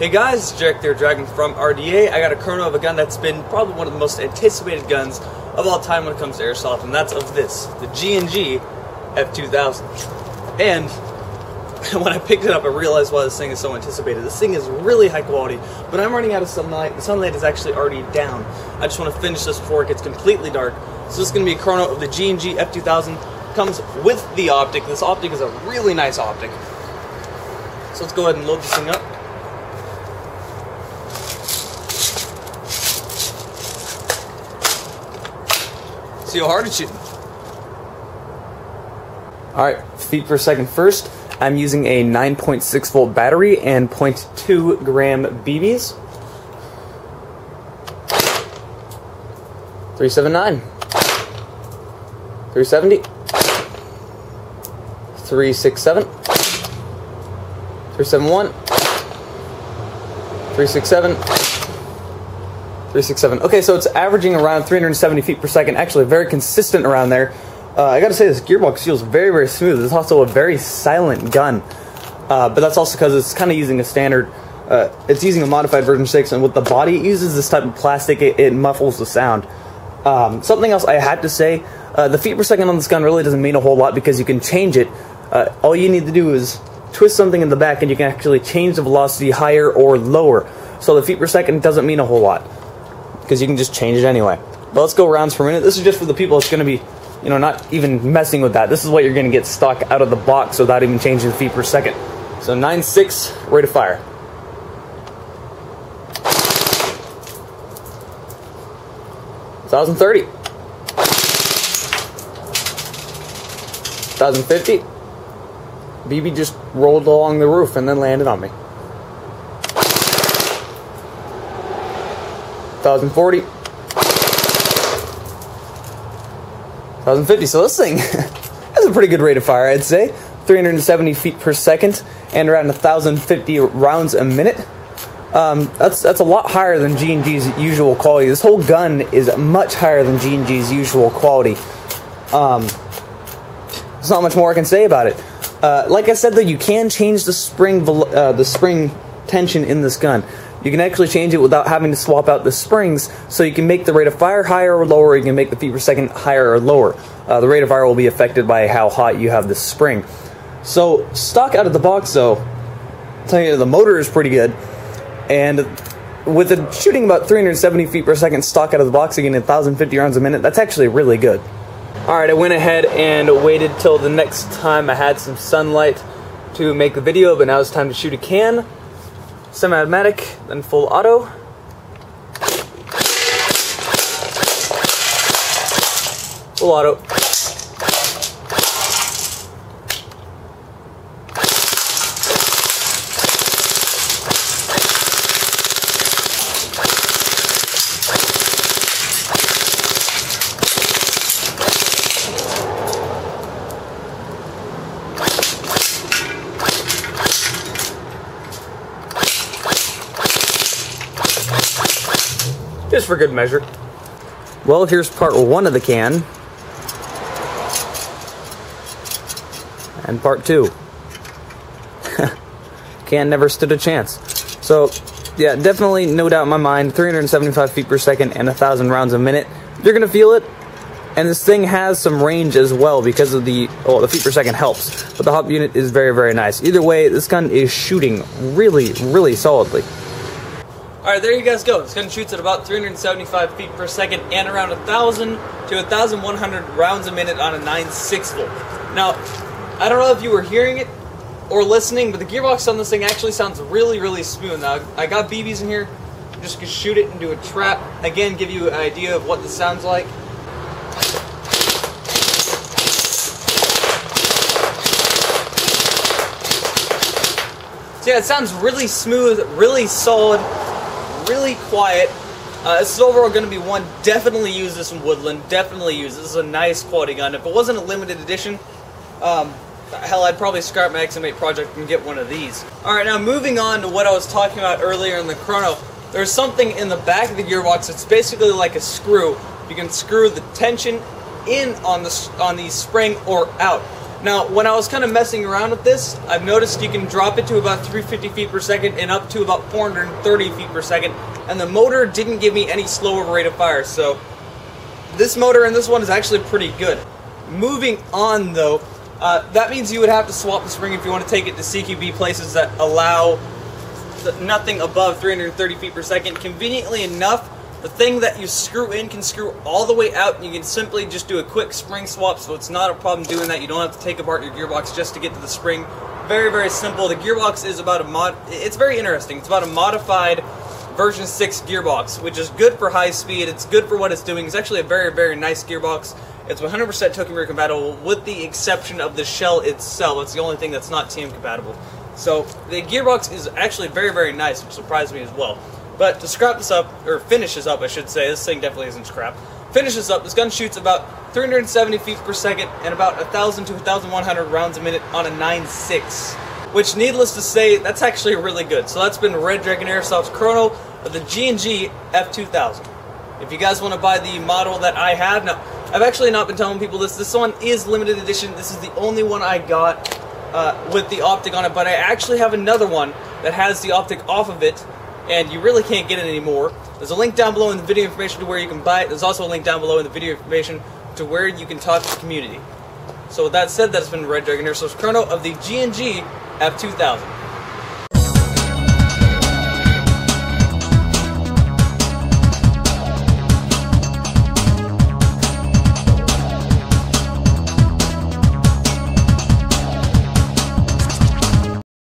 Hey guys, Jack there, Dragon from RDA. I got a chrono of a gun that's been probably one of the most anticipated guns of all time when it comes to airsoft, and that's of this, the G&G F2000. And when I picked it up, I realized why this thing is so anticipated. This thing is really high quality, but I'm running out of sunlight. The sunlight is actually already down. I just want to finish this before it gets completely dark. So this is going to be a chrono of the G&G F2000. Comes with the optic. This optic is a really nice optic. So let's go ahead and load this thing up. See how hard it's shooting. Alright, feet per second first. I'm using a 9.6 volt battery and 0.2 gram BBs. 379. 370. 367. 371. 367. 367. Okay, so it's averaging around 370 feet per second. Actually, very consistent around there. I gotta say, this gearbox feels very, very smooth. It's also a very silent gun. But that's also because it's kind of using a standard, it's using a modified version 6, and with the body it uses this type of plastic, it muffles the sound. Something else I had to say, the feet per second on this gun really doesn't mean a whole lot because you can change it. All you need to do is twist something in the back and you can actually change the velocity higher or lower. So the feet per second doesn't mean a whole lot, because you can just change it anyway. But let's go rounds per minute. This is just for the people that's going to be, you know, not even messing with that. This is what you're going to get stock out of the box without even changing the feet per second. So 9.6, rate of fire. $1,030. $1,050. BB just rolled along the roof and then landed on me. 1,040. 1,050. So this thing has a pretty good rate of fire, I'd say. 370 feet per second and around 1,050 rounds a minute. That's a lot higher than G&G's usual quality. This whole gun is much higher than G&G's usual quality. There's not much more I can say about it. Like I said, though, you can change the spring tension in this gun. You can actually change it without having to swap out the springs, so you can make the rate of fire higher or lower. You can make the feet per second higher or lower. The rate of fire will be affected by how hot you have the spring. So, stock out of the box, though, I'll tell you, the motor is pretty good. And with it shooting about 370 feet per second stock out of the box, again, 1,050 rounds a minute, that's actually really good. Alright, I went ahead and waited till the next time I had some sunlight to make the video, but now it's time to shoot a can. Semi-automatic, then full auto. Full auto. Just for good measure. Well, here's part one of the can. And part two. Can never stood a chance. So, yeah, definitely, no doubt in my mind, 375 feet per second and 1,000 rounds a minute. You're going to feel it. And this thing has some range as well because of the feet per second helps. But the hop unit is very, very nice. Either way, this gun is shooting really, really solidly. Alright, there you guys go. This gun shoots at about 375 feet per second and around 1,000 to 1,100 rounds a minute on a 9.6 volt. Now, I don't know if you were hearing it or listening, but the gearbox on this thing actually sounds really, really smooth. Now, I got BBs in here. I'm just going to shoot it into a trap. Again, give you an idea of what this sounds like. So yeah, it sounds really smooth, really solid, really quiet. This is overall going to be one. Definitely use this in woodland. Definitely use this. This is a nice quality gun. If it wasn't a limited edition, hell, I'd probably scrap my XM8 project and get one of these. Alright, now moving on to what I was talking about earlier in the chrono. There's something in the back of the gearbox that's basically like a screw. You can screw the tension in on the spring or out. Now, when I was kind of messing around with this, I've noticed you can drop it to about 350 feet per second and up to about 430 feet per second, and the motor didn't give me any slower rate of fire, so this motor and this one is actually pretty good. Moving on though, that means you would have to swap the spring if you want to take it to CQB places that allow nothing above 330 feet per second. Conveniently enough, the thing that you screw in can screw all the way out, and you can simply just do a quick spring swap, so it's not a problem doing that. You don't have to take apart your gearbox just to get to the spring. Very, very simple. The gearbox is about it's very interesting. It's about a modified version 6 gearbox, which is good for high speed. It's good for what it's doing. It's actually a very, very nice gearbox. It's 100% Tokyo compatible, with the exception of the shell itself. It's the only thing that's not TM compatible. So the gearbox is actually very, very nice, which surprised me as well. But to scrap this up, or finish this up I should say, this thing definitely isn't scrap. Finish this up, this gun shoots about 370 feet per second and about 1,000 to 1,100 rounds a minute on a 9.6. Which, needless to say, that's actually really good. So that's been Red Dragon Airsoft's chrono of the G&G F2000. If you guys want to buy the model that I have, now, I've actually not been telling people this. This one is limited edition. This is the only one I got with the optic on it, but I actually have another one that has the optic off of it, and you really can't get it anymore. There's a link down below in the video information to where you can buy it. There's also a link down below in the video information to where you can talk to the community. So with that said, that's been Red Dragon Airsoft's chrono of the G&G F2000.